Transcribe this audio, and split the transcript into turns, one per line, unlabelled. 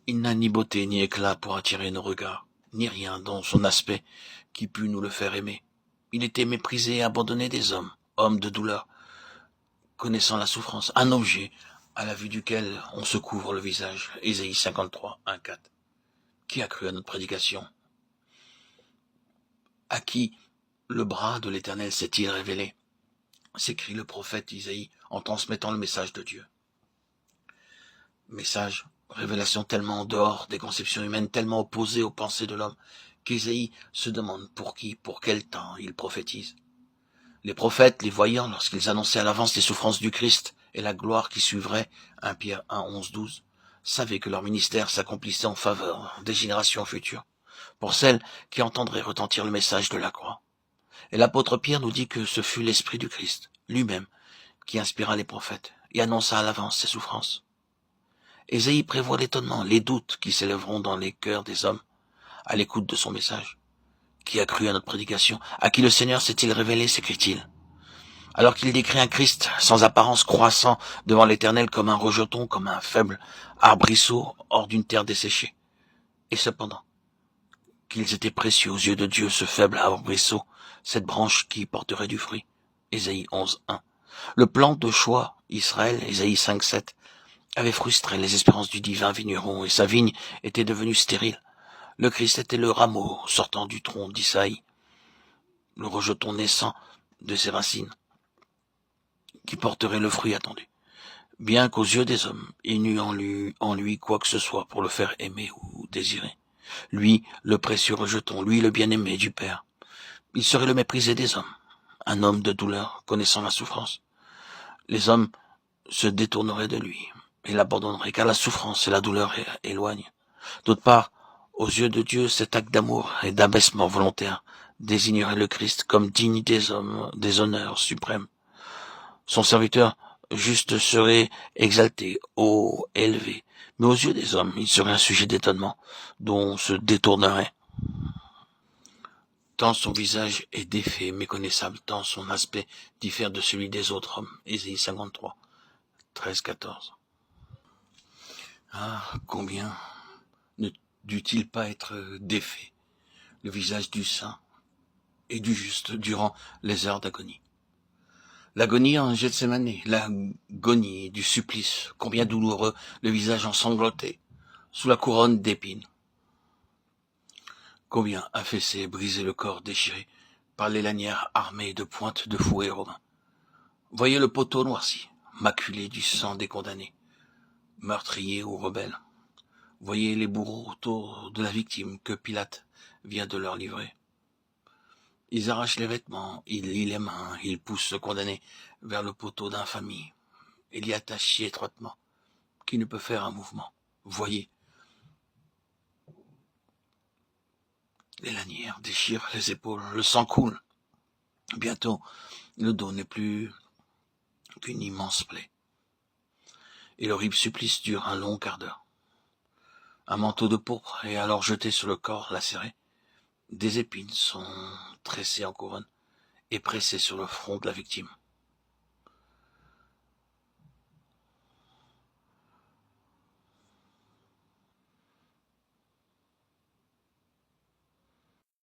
Il n'a ni beauté ni éclat pour attirer nos regards, ni rien dans son aspect qui pût nous le faire aimer. Il était méprisé et abandonné des hommes, homme de douleur, connaissant la souffrance, un objet à la vue duquel on se couvre le visage. Ésaïe 53, 1-4. Qui a cru à notre prédication? À qui le bras de l'Éternel s'est-il révélé? S'écrie le prophète Isaïe en transmettant le message de Dieu. Message, révélation tellement en dehors des conceptions humaines, tellement opposée aux pensées de l'homme, qu'Ésaïe se demande pour qui, pour quel temps il prophétise. Les prophètes, les voyant lorsqu'ils annonçaient à l'avance les souffrances du Christ et la gloire qui suivrait, 1 Pierre 1, 11, 12, savaient que leur ministère s'accomplissait en faveur des générations futures, pour celles qui entendraient retentir le message de la croix. Et l'apôtre Pierre nous dit que ce fut l'Esprit du Christ, lui-même, qui inspira les prophètes et annonça à l'avance ses souffrances. Ésaïe prévoit l'étonnement, les doutes qui s'élèveront dans les cœurs des hommes à l'écoute de son message. Qui a cru à notre prédication? À qui le Seigneur s'est-il révélé, s'écrit-il. Alors qu'il décrit un Christ sans apparence croissant devant l'Éternel comme un rejeton, comme un faible arbrisseau hors d'une terre desséchée. Et cependant, qu'ils étaient précieux aux yeux de Dieu, ce faible arbrisseau, cette branche qui porterait du fruit. Ésaïe 11, 1. Le plan de choix, Israël, Ésaïe 5, 7, avait frustré les espérances du divin vigneron et sa vigne était devenue stérile. Le Christ était le rameau sortant du tronc d'Isaïe, le rejeton naissant de ses racines, qui porterait le fruit attendu. Bien qu'aux yeux des hommes, il n'eût en lui quoi que ce soit pour le faire aimer ou désirer. Lui, le précieux rejeton, lui, le bien-aimé du Père. Il serait le méprisé des hommes, un homme de douleur, connaissant la souffrance. Les hommes se détourneraient de lui et l'abandonneraient, car la souffrance et la douleur éloignent. D'autre part, aux yeux de Dieu, cet acte d'amour et d'abaissement volontaire désignerait le Christ comme digne des hommes, des honneurs suprêmes. Son serviteur juste serait exalté, haut, élevé, mais aux yeux des hommes, il serait un sujet d'étonnement, dont on se détournerait. Tant son visage est défait, méconnaissable, tant son aspect diffère de celui des autres hommes. Ésaïe 53, 13-14. Ah, combien ne dut-il pas être défait, le visage du saint et du juste durant les heures d'agonie. L'agonie en Gethsémani, l'agonie du supplice, combien douloureux, le visage ensanglanté, sous la couronne d'épines. Combien affaissé, brisé le corps déchiré par les lanières armées de pointes de fouet romains. Voyez le poteau noirci, maculé du sang des condamnés, meurtriers ou rebelles. Voyez les bourreaux autour de la victime que Pilate vient de leur livrer. Ils arrachent les vêtements, ils lient les mains, ils poussent le condamné vers le poteau d'infamie. Il y attache si étroitement qu'il ne peut faire un mouvement. Voyez, les lanières déchirent les épaules, le sang coule. Bientôt, le dos n'est plus qu'une immense plaie. Et l'horrible supplice dure un long quart d'heure. Un manteau de pourpre est alors jeté sur le corps lacéré. Des épines sont tressées en couronne et pressées sur le front de la victime.